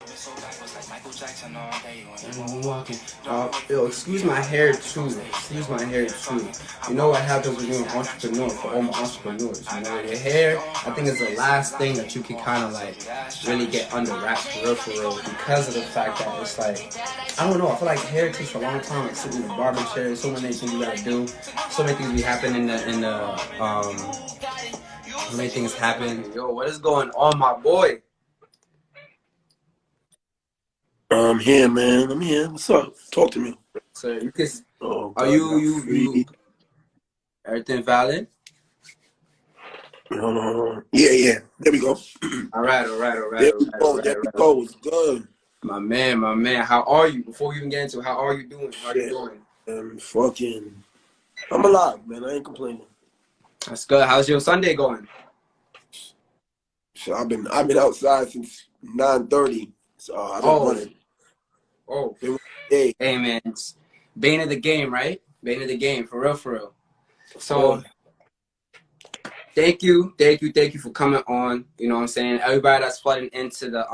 I'm walking. Yo, excuse my hair too. Excuse my hair too. You know what happens when you're an entrepreneur? For all my entrepreneurs, you know, your hair, I think, is the last thing that you can kind of like really get under wraps for real, because of the fact that it's like, I don't know. I feel like hair takes a long time. Like sitting in the barber chair, so many things you gotta do, so many things be happening so many things happen. Yo, what is going on, my boy? I'm here, man. I'm here. What's up? Talk to me. So you can. Oh, Are God, you everything valid? Yeah. There we go. All right, all right, all right, There all we right, all go. right, There all we right. go. It's good. My man, my man. How are you? Before we even get into it, how are you doing? How are you Shit. doing? I'm alive, man. I ain't complaining. That's good. How's your Sunday going? So I've been outside since 9:30. So I've been Oh, running. oh. Hey, Man, it's bane of the game, right? Bane of the game, for real, for real. So thank you for coming on. You know what I'm saying? Everybody that's flooding into the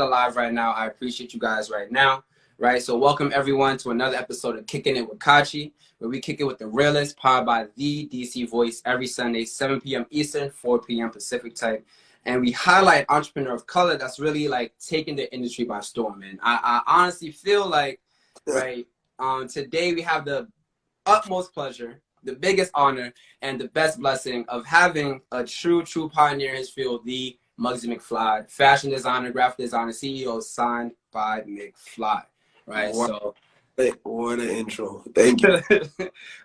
live right now, I appreciate you guys right now. Right, so welcome everyone to another episode of Kickin' It with Kachi, where we kick it with the realest, powered by the DC Voice, every Sunday, 7 p.m. Eastern, 4 p.m. Pacific time. And we highlight entrepreneur of color that's really like taking the industry by storm. And I honestly feel like, right, today we have the utmost pleasure, the biggest honor, and the best blessing of having a true pioneer in his field, the Mugzy McFly, fashion designer, graphic designer, CEO, Signed by McFly. Right, what an intro. Thank you.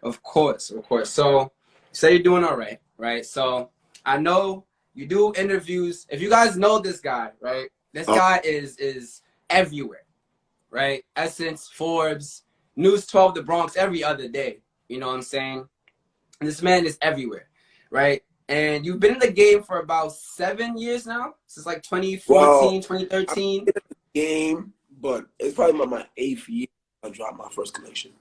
of course. So, say you're doing all right, right? So, I know you do interviews. If you guys know this guy, right? This guy is everywhere, right? Essence, Forbes, News 12, The Bronx, every other day. You know what I'm saying? And this man is everywhere, right? And you've been in the game for about 7 years now, since like 2014, 2013. I'm in the game, but it's probably my 8th year I dropped my first collection.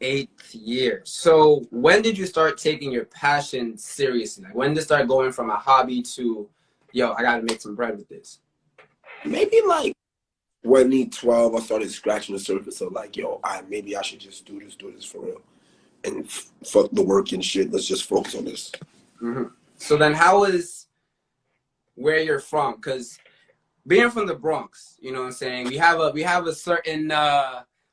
8th year. So when did you start taking your passion seriously? Like, when did it start going from a hobby to, yo, I gotta make some bread with this? Maybe like 2012, I started scratching the surface of like, yo, maybe I should just do this for real. And fuck the work and shit. Let's just focus on this. Mm-hmm. So then how is where you're from? Because being from the Bronx, you know what I'm saying? We have a certain,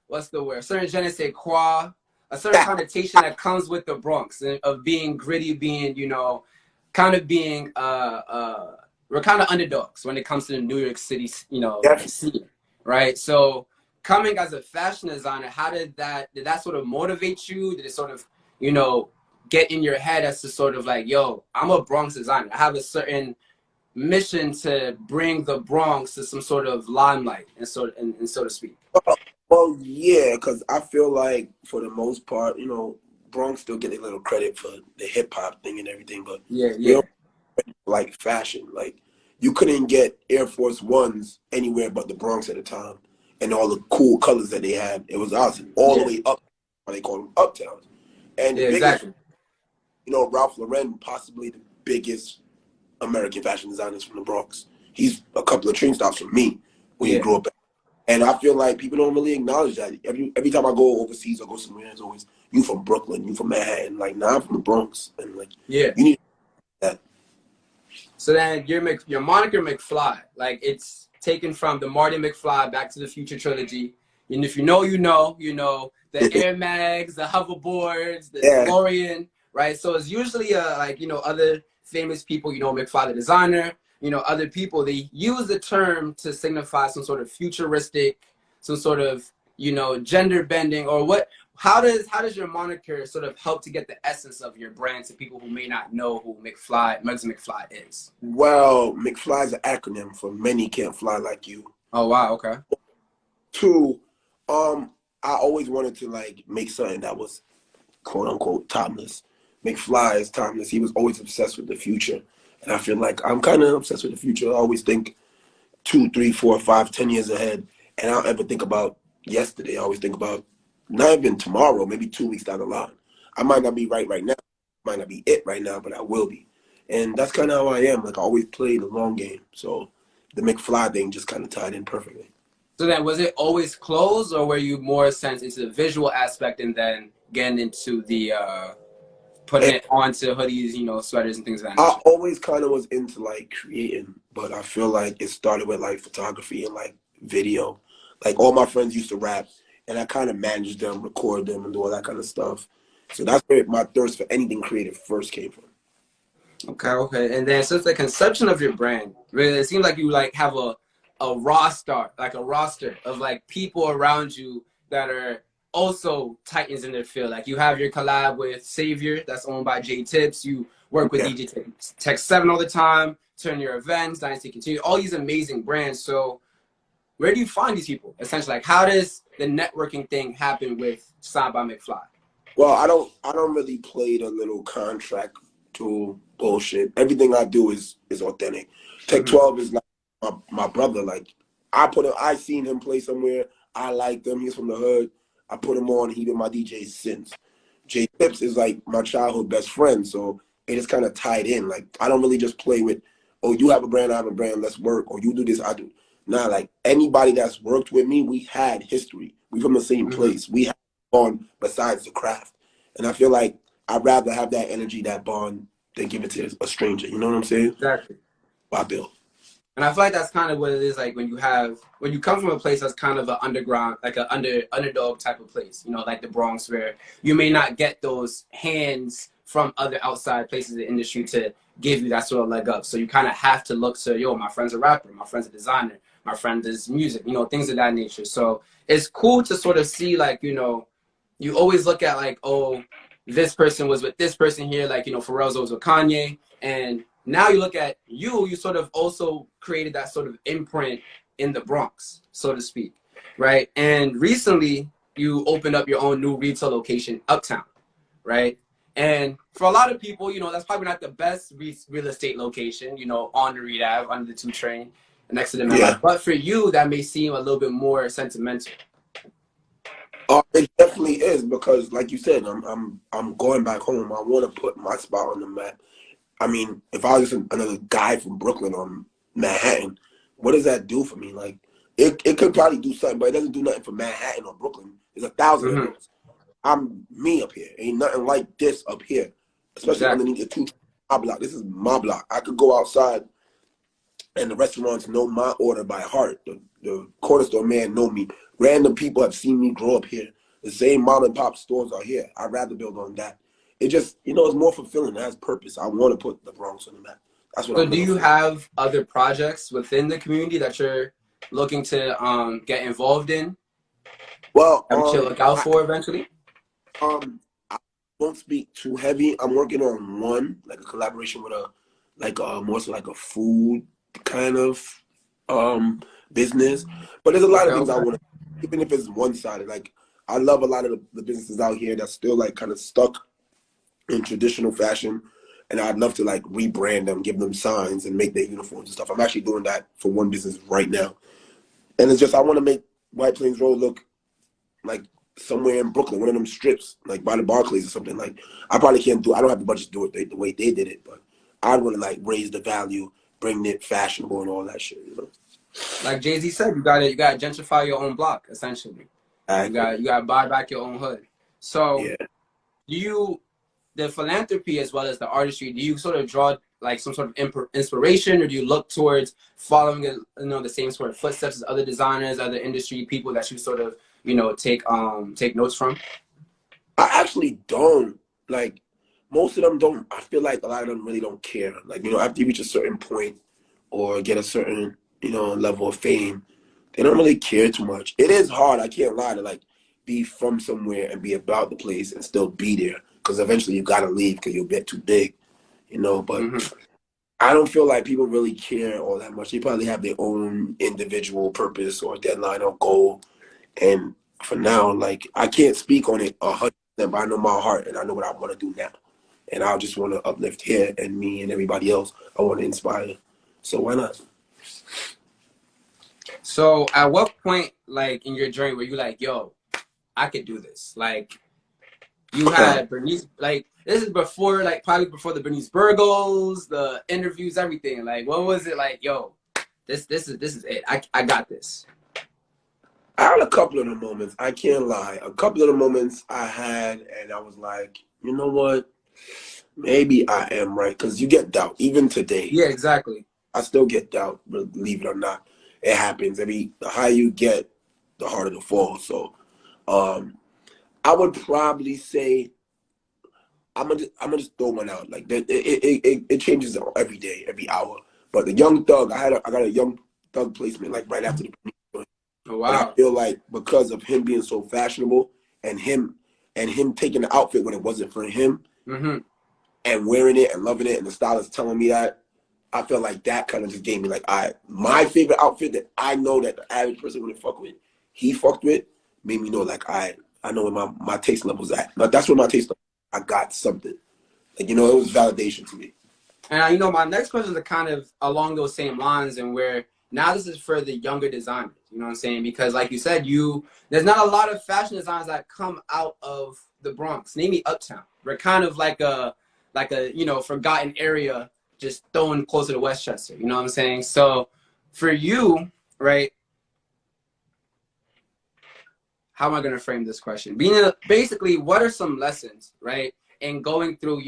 what's the word? A certain je ne sais quoi, a certain connotation that comes with the Bronx of being gritty, being, you know, kind of being, we're kind of underdogs when it comes to the New York City, you know, scene, right? So coming as a fashion designer, how did that sort of motivate you? Did it sort of, you know, get in your head as to sort of like, yo, I'm a Bronx designer. I have a certain mission to bring the Bronx to some sort of limelight, and so to speak. Well, yeah, because I feel like for the most part, you know, Bronx still get a little credit for the hip hop thing and everything, but we don't like fashion. Like, you couldn't get Air Force Ones anywhere but the Bronx at the time, and all the cool colors that they had. It was awesome, all the way up. They call them uptowns, and the biggest, you know, Ralph Lauren, possibly the biggest American fashion designers from the Bronx. He's a couple of train stops from me when he grew up. And I feel like people don't really acknowledge that. Every time I go overseas or go somewhere, it's always, you from Brooklyn, you from Manhattan. Like, nah, I'm from the Bronx. And like, you need that. So then your moniker McFly, like, it's taken from the Marty McFly Back to the Future trilogy. And if you know, the Air Mags, the hoverboards, the DeLorean, right? So it's usually like, you know, other famous people, you know, McFly the designer, you know, other people, they use the term to signify some sort of futuristic, some sort of, you know, gender bending, or what. How does your moniker sort of help to get the essence of your brand to people who may not know who Mugzy McFly is? Well, McFly is an acronym for Many Can't Fly Like You. Oh, wow, okay. 2, I always wanted to like make something that was quote unquote timeless. McFly is timeless. He was always obsessed with the future. And I feel like I'm kind of obsessed with the future. I always think 2, 3, 4, 5, 10 years ahead. And I don't ever think about yesterday. I always think about not even tomorrow, maybe 2 weeks down the line. I might not be right now. Might not be it right now, but I will be. And that's kind of how I am. Like, I always play the long game. So the McFly thing just kind of tied in perfectly. So then, was it always clothes, or were you more sense into the visual aspect and then getting into the putting it onto hoodies, you know, sweaters and things of that nature? I always kind of was into like creating, but I feel like it started with like photography and like video. Like all my friends used to rap, and I kind of managed them, record them, and do all that kind of stuff. So that's where my thirst for anything creative first came from. Okay, okay. And then since the conception of your brand, really, it seems like you like have a roster, like a roster of like people around you that are also titans in their field. Like you have your collab with Savior, that's owned by J Tips. You work with DJ Tech 7 all the time, Turn Your Events, Dynasty Continue, all these amazing brands. So where do you find these people? Essentially, like how does the networking thing happen with Signed by McFly? Well, I don't really play the little contract to bullshit. Everything I do is authentic. Tech 12 is like my brother. Like I seen him play somewhere. I liked him. He's from the hood. I put him on. He been my DJ since. J Tips is like my childhood best friend. So it is kind of tied in. Like I don't really just play with, oh, you have a brand, I have a brand, let's work. Or you do this, I do. Nah, like anybody that's worked with me, we had history. We from the same place. We have bond besides the craft. And I feel like I'd rather have that energy, that bond, than give it to a stranger. You know what I'm saying? Exactly. By Bill. And I feel like that's kind of what it is like when you come from a place that's kind of an underground, like an underdog type of place, you know, like the Bronx, where you may not get those hands from other outside places in the industry to give you that sort of leg up. So you kind of have to look to, yo, my friend's a rapper, my friend's a designer, my friend does music, you know, things of that nature. So it's cool to sort of see, like, you know, you always look at like, oh, this person was with this person here, like, you know, Pharrell's was with Kanye, and now you look at you sort of also created that sort of imprint in the Bronx, so to speak, right? And recently you opened up your own new retail location, Uptown, right? And for a lot of people, you know, that's probably not the best real estate location, you know, on the Reed Ave, under the 2 train, next to the Met. Yeah. But for you, that may seem a little bit more sentimental. It definitely is because, like you said, I'm going back home. I want to put my spot on the map. I mean, if I was just another guy from Brooklyn or Manhattan, what does that do for me? Like, it could probably do something, but it doesn't do nothing for Manhattan or Brooklyn. There's 1,000 of those. I'm me up here. Ain't nothing like this up here, especially underneath the 2 my block. This is my block. I could go outside, and the restaurants know my order by heart. The corner store man know me. Random people have seen me grow up here. The same mom and pop stores are here. I'd rather build on that. It just, you know, it's more fulfilling. It has purpose. I want to put the Bronx on the map. That's what. So do you have other projects within the community that you're looking to get involved in? Well, that you look out for eventually? I won't speak too heavy. I'm working on one, like a collaboration with more so like a food kind of business. But there's a lot of things I want to, even if it's one-sided. Like I love a lot of the businesses out here that's still like kind of stuck in traditional fashion, and I'd love to like rebrand them, give them signs, and make their uniforms and stuff. I'm actually doing that for one business right now, and it's just I want to make White Plains Road look like somewhere in Brooklyn, one of them strips, like by the Barclays or something. Like I probably can't do. I don't have the budget to do it the way they did it, but I'd want to like raise the value, bring it fashionable, and all that shit. You know, like Jay-Z said, you gotta gentrify your own block essentially. You gotta buy back your own hood. So yeah. Do you, the philanthropy as well as the artistry, do you sort of draw like some sort of inspiration, or do you look towards following the same sort of footsteps as other designers, other industry people that you sort of take notes from? I actually don't. Like most of them don't. I feel like a lot of them really don't care. Like after you reach a certain point or get a certain level of fame, they don't really care too much. It is hard. I can't lie to like be from somewhere and be about the place and still be there, because eventually you gotta leave because you'll get too big, But I don't feel like people really care all that much. They probably have their own individual purpose or deadline or goal. And for now, like I can't speak on it 100%, but I know my heart and I know what I want to do now. And I just want to uplift here and me and everybody else. I want to inspire. So why not? So at what point, like in your journey, were you like, yo, I could do this? Like you had Bernice, like this is before, like probably before the Bernice Burgos, the interviews, everything. Like what was it like, yo, this is it. I got this. I had a couple of the moments. I can't lie. A couple of the moments I had, and I was like, you know what? Maybe I am right, because you get doubt even today. Yeah, exactly. I still get doubt, believe it or not. It happens. The higher you get, the harder the fall. So, I would probably say I'm gonna just throw one out. Like it changes every day, every hour. But the Young Thug, I got a Young Thug placement like right after the premiere. Oh, wow. And I feel like because of him being so fashionable and him taking the outfit when it wasn't for him and wearing it and loving it, and the stylist telling me that, I feel like that kind of just gave me like my favorite outfit that I know that the average person wouldn't fuck with, he fucked with, made me know like I know where my taste level's at. But that's where my taste level. I got something. Like, you know, it was validation to me. And you know, my next questions are kind of along those same lines, and where now this is for the younger designers. You know what I'm saying? Because like you said, there's not a lot of fashion designs that come out of the Bronx. Name me Uptown. We're kind of like a you know, forgotten area, just thrown closer to Westchester. You know what I'm saying? So for you, right? How am I gonna frame this question? Basically, what are some lessons, right, in going through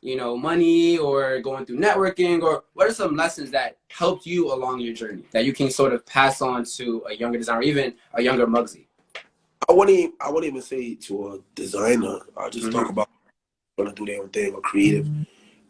you know, money or going through networking, or what are some lessons that helped you along your journey that you can sort of pass on to a younger designer, or even a younger Mugzy? I wouldn't even say to a designer. I just talk about trying to do their own thing or creative,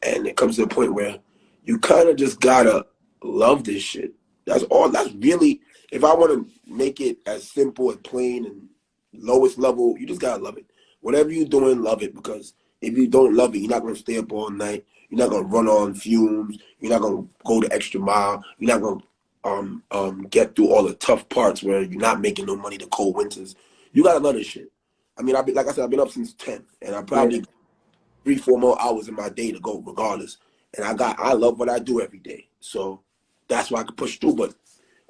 and it comes to a point where you kind of just gotta love this shit. That's all. That's really, if I want to make it as simple and plain and lowest level, you just gotta love it. Whatever you're doing, love it, because if you don't love it, you're not gonna stay up all night. You're not gonna run on fumes. You're not gonna go the extra mile. You're not gonna get through all the tough parts where you're not making no money, the cold winters. You gotta love this shit. I mean, like I said, I've been up since 10, and I probably 3-4 more hours in my day to go regardless. And I love what I do every day. So that's why I can push through. But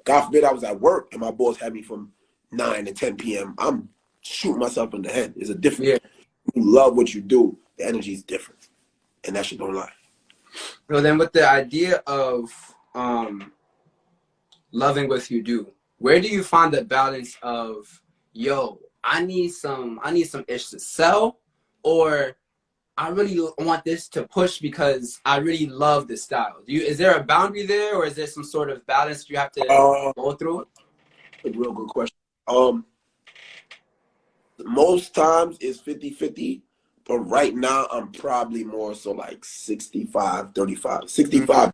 God forbid I was at work and my boss had me from 9 to 10 p.m. I'm shooting myself in the head. It's a different. You love what you do, the energy is different. And that shit don't lie. So then with the idea of loving what you do, where do you find the balance of, yo, I need some ish to sell, or I really want this to push because I really love this style? Is there a boundary there, or is there some sort of balance you have to go through? A real good question. Most times it's 50-50, but right now I'm probably more so like 65-35. 65,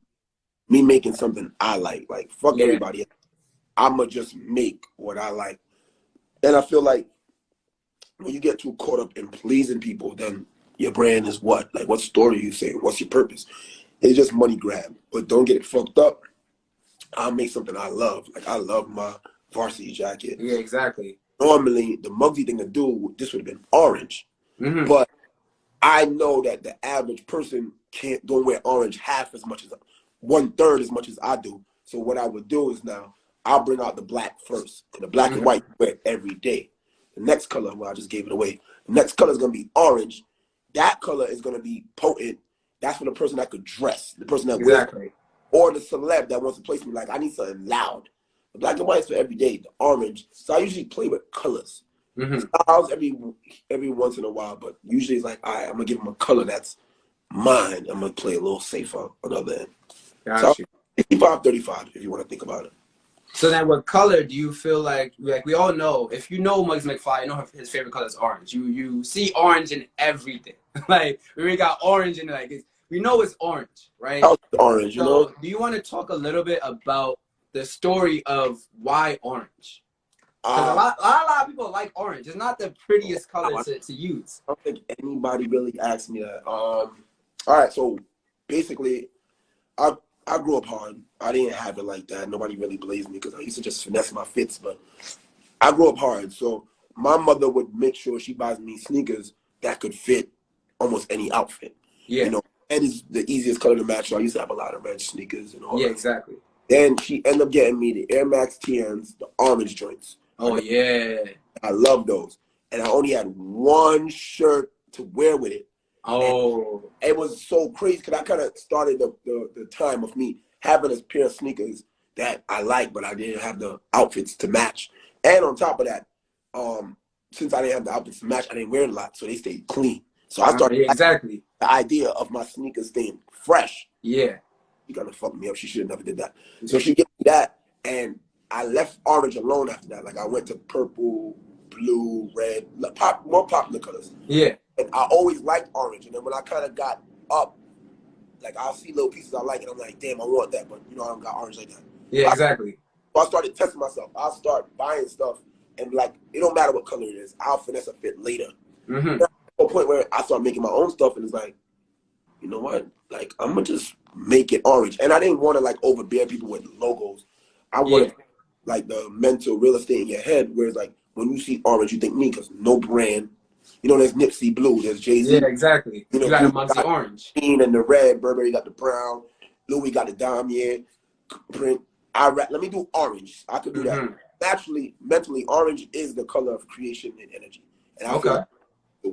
me making something I like. Like, fuck everybody else. I'ma just make what I like. And I feel like when you get too caught up in pleasing people, then your brand is what? Like, what story are you saying? What's your purpose? It's just money grab. But don't get it fucked up. I'll make something I love. Like, I love my varsity jacket. Yeah, exactly. Normally, the Mugzy thing to do, this would have been orange. But I know that the average person don't wear orange half as much as 1/3 as much as I do. So what I would do is now I'll bring out the black first. And the black and white you wear every day. The next color, well, I just gave it away. The next color is gonna be orange. That color is gonna be potent. That's for the person that could dress, the person that wears, or the celeb that wants to place me. Like, I need something loud. The black and white is for every day. The orange. So I usually play with colors. Styles every once in a while, but usually it's like, all right, I'm gonna give them a color that's mine. I'm gonna play a little safer on the other end. Gotcha. So 65-35 if you want to think about it. So then what color do you feel like we all know, if you know Mugzy McFly, you know his favorite color is orange. You see orange in everything. Like, we already got orange in it. We know it's orange, right? Orange, you know? Do you want to talk a little bit about the story of why orange? Because a lot of people like orange. It's not the prettiest color to use. I don't think anybody really asked me that. All right, so basically, I grew up hard. I didn't have it like that. Nobody really blazed me because I used to just finesse my fits. But I grew up hard, so my mother would make sure she buys me sneakers that could fit almost any outfit. You know, and it's the easiest color to match. So I used to have a lot of red sneakers and all that. Exactly. Then she ended up getting me the Air Max TNs, the orange joints. Oh, I love those. And I only had one shirt to wear with it. Oh. And it was so crazy because I kind of started the time of me having a pair of sneakers that I like, but I didn't have the outfits to match. And on top of that, since I didn't have the outfits to match, I didn't wear a lot, so they stayed clean. So I started exactly the idea of my sneakers staying fresh. Yeah. She gonna fuck me up. She should have never did that. So she gave me that, and I left orange alone after that. Like I went to purple, blue, red, more popular colors. Yeah. And I always liked orange. And then when I kind of got up, like I'll see little pieces I like, and I'm like, damn, I want that, but you know I don't got orange like that. Yeah, exactly. So I started testing myself. I'll start buying stuff, and like it don't matter what color it is. I'll finesse a fit later. Mm-hmm. To a point where I start making my own stuff, and it's like, you know what? Like I'm gonna just make it orange. And I didn't want to like overbear people with logos. I wanted like the mental real estate in your head, where it's like when you see orange, you think me, because no brand. You know, there's Nipsey Blue, there's Jay-Z. Yeah, exactly. You got the Mugzy orange. Green and the red, Burberry got the brown, Louis got the damier print. Let me do orange. I could do that. Naturally, mentally, orange is the color of creation and energy. And I feel like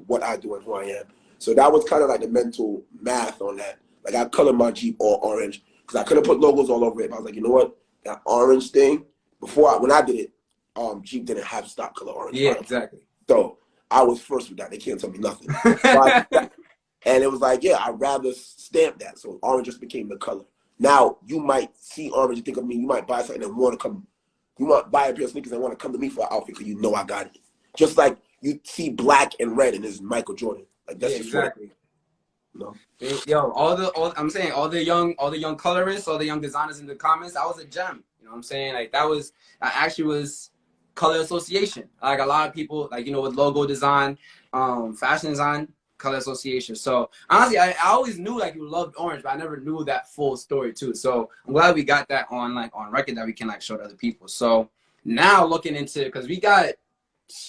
what I do and who I am. So that was kind of like the mental math on that. Like I colored my Jeep all orange because I couldn't put logos all over it. But I was like, you know what? That orange thing, when I did it, Jeep didn't have stock color orange. Yeah, exactly. So I was first with that. They can't tell me nothing. And it was like, yeah, I'd rather stamp that. So orange just became the color. Now you might see orange and think of me. You might buy something and want to come. You might buy a pair of sneakers and want to come to me for an outfit because you know I got it. Just like you see black and red and it's Michael Jordan. Like that's just exactly. No. Yo, I'm saying all the young colorists, all the young designers in the comments, that was a gem. You know what I'm saying? Like that actually was color association. Like a lot of people, like, you know, with logo design, fashion design, color association. So honestly, I always knew like you loved orange, but I never knew that full story too. So I'm glad we got that on record that we can like show to other people. So now looking into, because we got,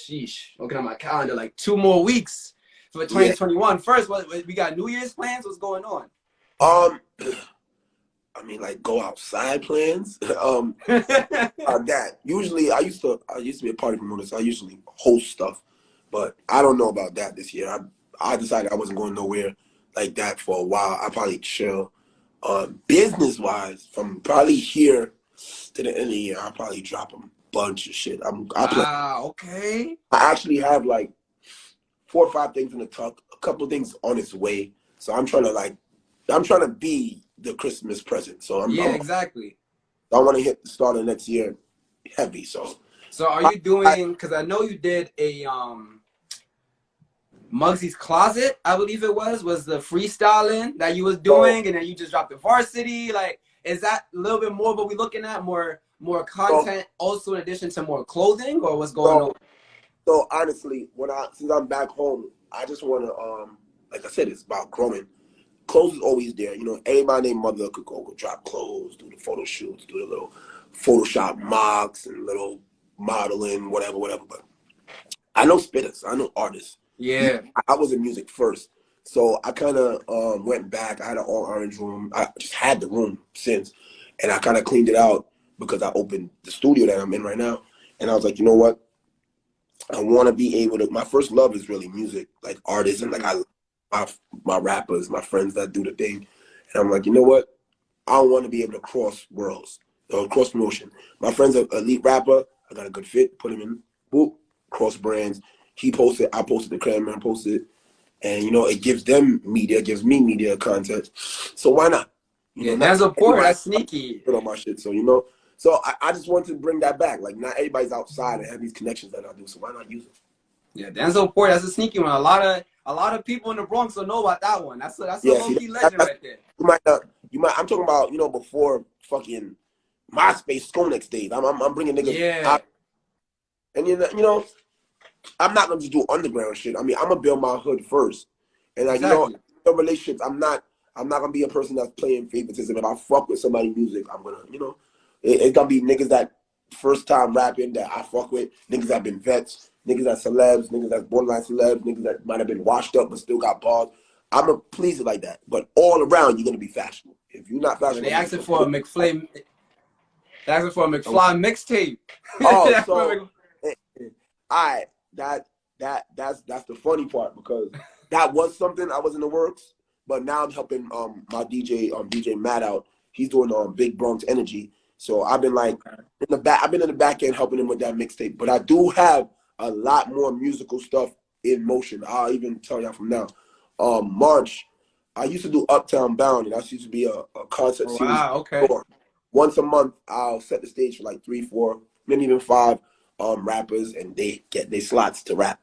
looking at my calendar, like 2 more weeks for 2021. First, we got New Year's plans. What's going on? I mean, like go outside plans. That usually I used to be a party promoter, so I usually host stuff, but I don't know about that this year. I decided I wasn't going nowhere like that for a while. I probably chill. Business wise, from probably here to the end of the year, I'll probably drop a bunch of shit. Okay. I actually have like 4 or 5 things in the tuck, a couple of things on its way. So I'm trying to be the Christmas present. So exactly. I want to hit the start of next year heavy. So are you doing? Because I know you did a Mugsy's Closet, I believe it was the freestyling that you was doing, and then you just dropped the Varsity. Like, is that a little bit more of what we're looking at? More content, also in addition to more clothing, or what's going on? So honestly, since I'm back home, I just want to like I said, it's about growing. Clothes is always there. You know, everybody named Mother could go drop clothes, do the photo shoots, do the little Photoshop mocks and little modeling, whatever. But I know spitters, I know artists. Yeah. I was in music first. So I kind of went back. I had an all orange room. I just had the room since. And I kind of cleaned it out because I opened the studio that I'm in right now. And I was like, you know what? I want to be able to, my first love is really music, like artists and like my rappers, my friends that do the thing. And I'm like, you know what? I want to be able to cross worlds, cross promotion. My friend's an elite rapper. I got a good fit, put him in, boop, cross brands. He posted, I posted, the Cranman posted. And, you know, it gives them media, it gives me media content. So why not? You know, that's important. That's sneaky. Put on my shit. So, you know, so I just want to bring that back. Like, not everybody's outside and have these connections that I do. So why not use it? Yeah, Denzel Porter, that's a sneaky one. A lot of people in the Bronx don't know about that one. That's a low-key legend right there. You might. I'm talking about, you know, before fucking MySpace, Skonex days. I'm bringing niggas out. And you know, I'm not gonna just do underground shit. I mean, I'm gonna build my hood first. And like, you know, relationships, I'm not gonna be a person that's playing favoritism. If I fuck with somebody's music, I'm gonna, you know, it's gonna be niggas that first time rapping that I fuck with, niggas that been vets, niggas that celebs, niggas that's borderline celebs, niggas that might have been washed up but still got bars. I'm gonna please it like that. But all around, you're gonna be fashionable. If you're not fashionable, they asking for a McFly. They asking for a McFly mixtape. Oh, so that's the funny part, because that was something I was in the works. But now I'm helping my DJ Matt out. He's doing Big Bronx Energy. So I've been like in the back. I've been in the back end helping him with that mixtape. But I do have a lot more musical stuff in motion. I'll even tell y'all from now. March, I used to do Uptown Bound, and that used to be a concert series. Wow, okay. Once a month, I'll set the stage for like 3, 4, maybe even 5 rappers, and they get their slots to rap.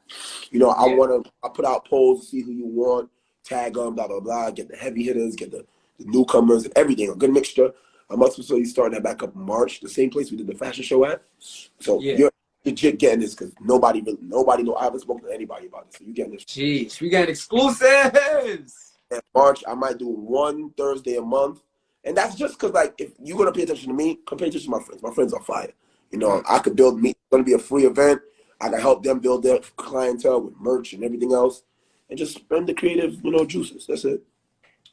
You know, I put out polls to see who you want, tag them, blah blah blah. Get the heavy hitters, get the newcomers, and everything. A good mixture. I'm also starting that back up in March, the same place we did the fashion show at. So you're legit getting this because nobody know. I haven't spoken to anybody about this. So you getting this. Jeez, we got exclusives. In March, I might do 1 Thursday a month. And that's just because, like, if you're going to pay attention to me, come pay attention to my friends. My friends are fire. You know, I could build me. It's going to be a free event. I can help them build their clientele with merch and everything else. And just spend the creative, juices. That's it.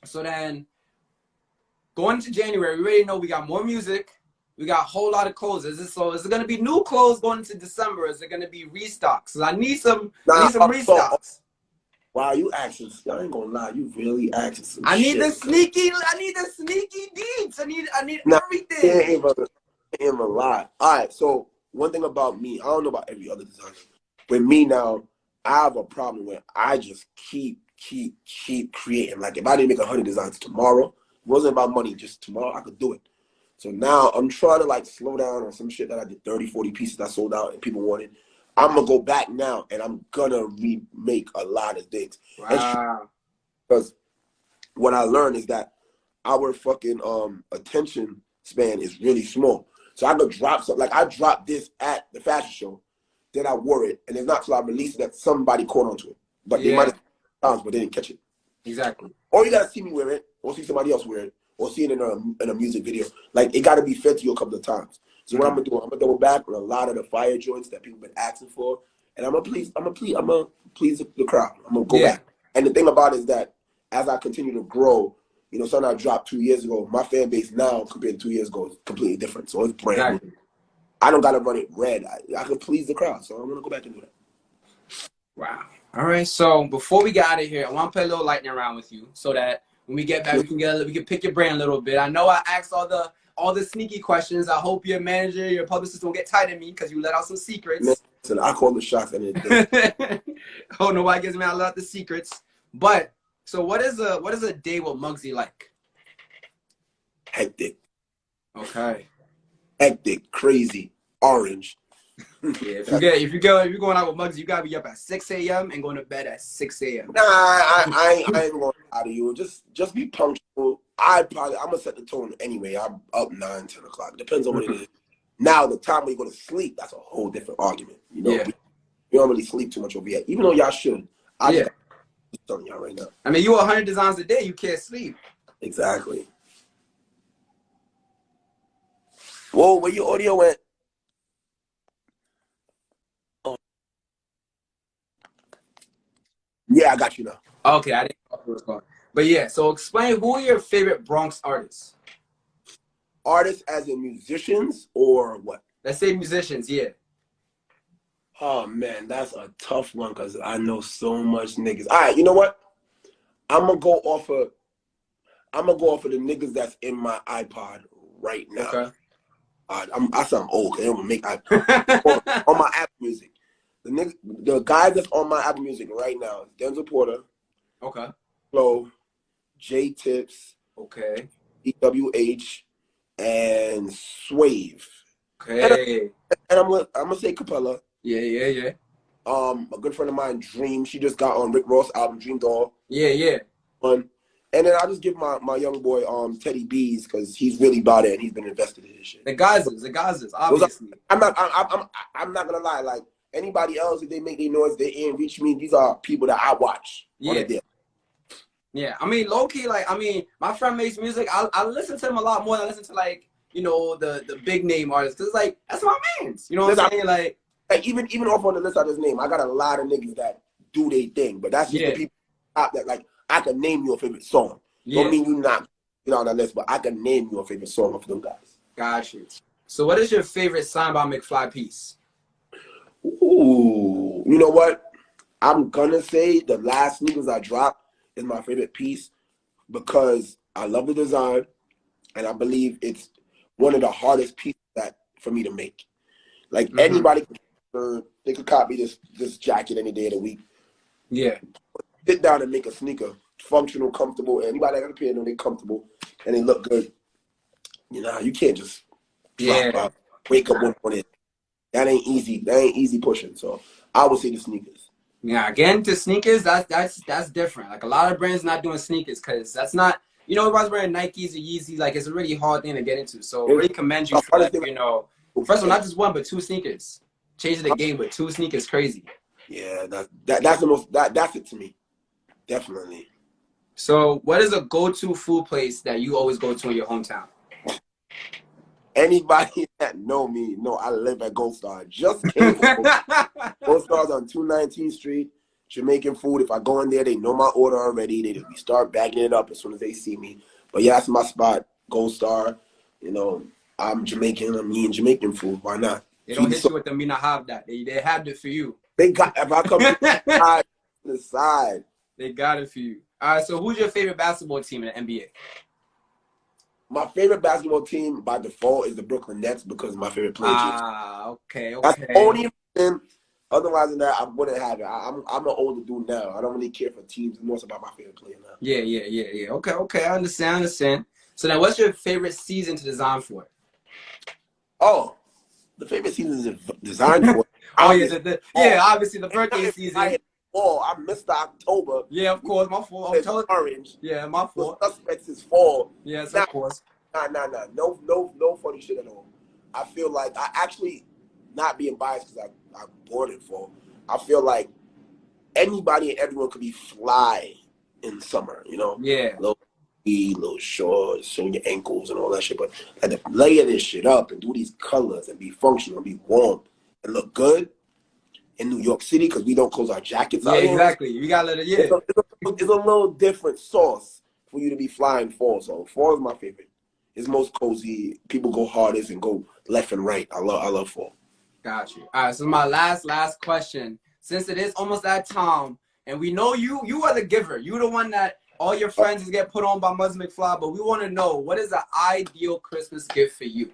So then, going into January, we already know we got more music. We got a whole lot of clothes. Is it going to be new clothes going into December? Is it going to be restocks? I need some restocks. Wow, you asking? I ain't gonna lie, you really asking some I need shit. the sneaky deeds. I need everything. Ain't even lie. All right, so one thing about me, I don't know about every other designer. With me now, I have a problem where I just keep creating. Like if I didn't make 100 designs tomorrow, it wasn't about money. Just tomorrow, I could do it. So now I'm trying to like slow down on some shit that I did 30, 40 pieces I sold out and people wanted. I'm gonna go back now and I'm gonna remake a lot of things. Wow. Because what I learned is that our fucking attention span is really small. So I could drop something. Like I dropped this at the fashion show, then I wore it, and it's not till I released it that somebody caught onto it. But they might have times, but they didn't catch it. Exactly. Or you gotta see me wear it, or see somebody else wear it, or see it in a music video. Like it gotta be fed to you a couple of times. So what I'm gonna do, I'm gonna double back with a lot of the fire joints that people been asking for, and I'm gonna please the crowd. I'm gonna go back. And the thing about it is that as I continue to grow, something I dropped 2 years ago, my fan base now compared to 2 years ago is completely different. So it's brand new. I don't gotta run it red. I can please the crowd, so I'm gonna go back and do that. Wow. All right. So before we get out of here, I want to play a little lightning round with you, so that when we get back, we can pick your brain a little bit. I know I asked all the sneaky questions. I hope your manager, your publicist don't get tight at me because you let out some secrets. Listen, I call the shots at it. Oh, nobody gives me a lot of the secrets. But so what is a day with Mugzy like? Hectic. Okay. Hectic, crazy, orange. Yeah, if you're going out with Mugzy, you gotta be up at 6 a.m. and going to bed at 6 a.m. Nah, I ain't gonna lie to you. Just be punctual. I'm gonna set the tone anyway. I'm up 9, 10 o'clock. Depends on what it is. Now the time when you go to sleep, that's a whole different argument. You don't really sleep too much over here, even though y'all should. I'm telling y'all right now. I mean, you 100 designs a day, you can't sleep. Exactly. Whoa, where your audio went? Oh. Yeah, I got you now. Okay, I didn't know where it was going. But yeah, so explain, who are your favorite Bronx artists? Artists as in musicians or what? Let's say musicians, yeah. Oh man, that's a tough one because I know so much niggas. All right, you know what? I'm gonna go off of the niggas that's in my iPod right now. Okay. I sound old because I don't make iPod. on my Apple Music. The guy that's on my Apple Music right now is Denzel Porter. Okay. Flo, J Tips. Okay. EWH and Swave. Okay. And I'm gonna say Capella. Yeah. A good friend of mine, Dream. She just got on Rick Ross album, Dream Doll. Yeah. And then I'll just give my young boy Teddy B's because he's really about it and he's been invested in this shit. The Gazas, obviously. I'm not gonna lie. Like anybody else, if they make their noise, they ain't reach me. These are people that I watch. Yeah. I mean, low key, my friend makes music. I listen to him a lot more than I listen to the big name artists, because like that's my man's. You know what I'm saying? Like even off on the list I just named, I got a lot of niggas that do their thing, but that's just the people that like I can name you a favorite song. Don't mean you not on that list, but I can name you a favorite song of them guys. Got you. So what is your favorite Signed by McFly piece? Ooh, you know what? I'm gonna say the last sneakers I dropped is my favorite piece because I love the design. and I believe it's one of the hardest pieces that for me to make. Like anybody, they could copy this jacket any day of the week. Yeah. Sit down and make a sneaker functional, comfortable. Anybody that got a pair of them, they comfortable and they look good. You know, you can't just drop out, wake up one morning. That ain't easy. That ain't easy pushing. So I would say the sneakers. Yeah, again, to sneakers, that's different. Like a lot of brands not doing sneakers because that's not, you know, everybody's wearing Nikes or Yeezys. Like it's a really hard thing to get into. So really commend you for like, you know, first of all, not just one but two sneakers. Changing the game, but two sneakers, crazy. Yeah, that's the most. That's it to me, definitely. So, what is a go-to food place that you always go to in your hometown? Anybody that know me know I live at Gold Star. Just came from Gold Star's on 219th Street. Jamaican food. If I go in there, they know my order already. We start bagging it up as soon as they see me. But yeah, that's my spot. Gold Star. You know, I'm Jamaican. I'm eating Jamaican food. Why not? They don't hit you with the Mina have that. They have it for you. They got, if I come to the side. They got it for you. All right, so who's your favorite basketball team in the NBA? My favorite basketball team by default is the Brooklyn Nets because my favorite player. Okay. That's the only reason. Otherwise than that, I wouldn't have it. I'm an older dude now. I don't really care for teams. It's more about my favorite player now. Yeah. Okay. I understand. So now, what's your favorite season to design for? Oh, the favorite season is designed for. Obviously the birthday season. I missed the October. Yeah, of course. My fault. It's orange. Yeah, my fault. The suspects is fall. Yes, of course. Nah. No funny shit at all. I feel like I actually, not being biased because I bought it for. I feel like anybody and everyone could be fly in summer. You know. Yeah. Little shorts, showing your ankles and all that shit. But like to layer this shit up and do these colors and be functional and be warm and look good in New York City because we don't close our jackets out. Yeah, exactly. You gotta let it. Yeah. It's a little different sauce for you to be flying fall. So fall is my favorite. It's most cozy. People go hardest and go left and right. I love fall. Got you. All right. So my last question. Since it is almost that time, and we know you are the giver. You the one that all your friends get put on by Mugzy McFly, but we want to know what is the ideal Christmas gift for you.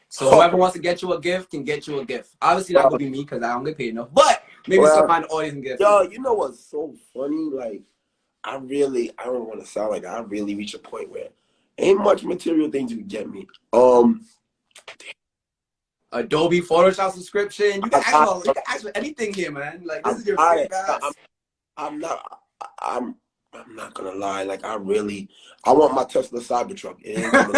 So whoever wants to get you a gift can get you a gift. Obviously, that would be me because I don't get paid enough. But maybe somebody in the audience can get. Yo, you know what's so funny? Like, I don't want to sound like I really reach a point where ain't much material things you can get me. Adobe Photoshop subscription. You can ask for anything here, man. Like this is your favorite guys. I'm not gonna lie. Like I want my Tesla Cybertruck. It ain't coming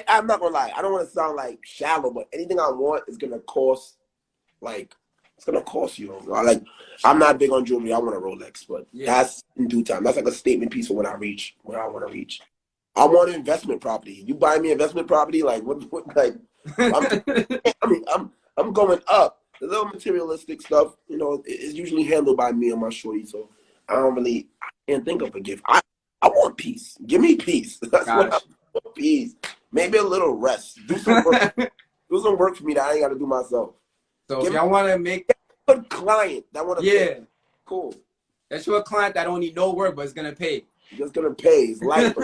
I'm not gonna lie. I don't want to sound like shallow, but anything I want is gonna cost. Like it's gonna cost you. Like I'm not big on jewelry. I want a Rolex, but that's in due time. That's like a statement piece for when I reach where I want to reach. I want an investment property. You buy me investment property, like what like I'm going up. The little materialistic stuff, you know, is usually handled by me and my shorty. So I can't think of a gift. I want peace. Give me peace. That's what I want. Peace. Maybe a little rest. Do some work. Do some work for me that I ain't got to do myself. So if y'all want to make a good client that want to pay. Cool. That's your client that don't need no work, but it's going to pay. Just going to pay. It's life.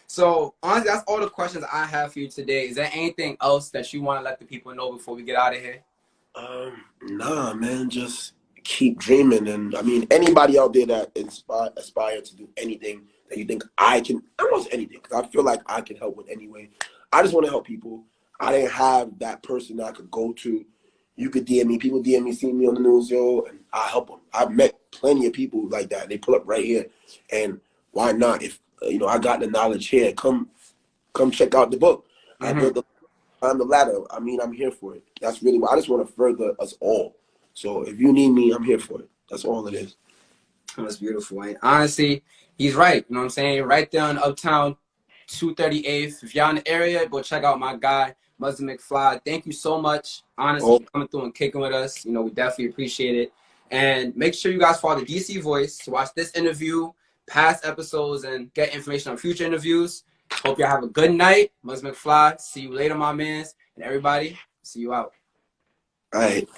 So, honestly, that's all the questions I have for you today. Is there anything else that you want to let the people know before we get out of here? Nah, man. Just keep dreaming. And, I mean, anybody out there that aspire to do anything that you think I can, almost anything, because I feel like I can help with anyway. I just want to help people. I didn't have that person that I could go to. You could DM me. People DM me, see me on the news, yo, and I help them. I've met plenty of people like that. They pull up right here. And why not? If I got the knowledge here. Come check out the book. I built the ladder. I mean, I'm here for it. That's really what I just want to further us all. So if you need me, I'm here for it. That's all it is. That's beautiful. And honestly, he's right. You know what I'm saying? Right there in Uptown, 238th. If y'all in the area, go check out my guy, Mugzy McFly. Thank you so much, honestly, coming through and kicking with us. You know, we definitely appreciate it. And make sure you guys follow the DC Voice to watch this interview, past episodes, and get information on future interviews. Hope y'all have a good night. Mugzy McFly. See you later, my mans. And everybody, see you out. All right.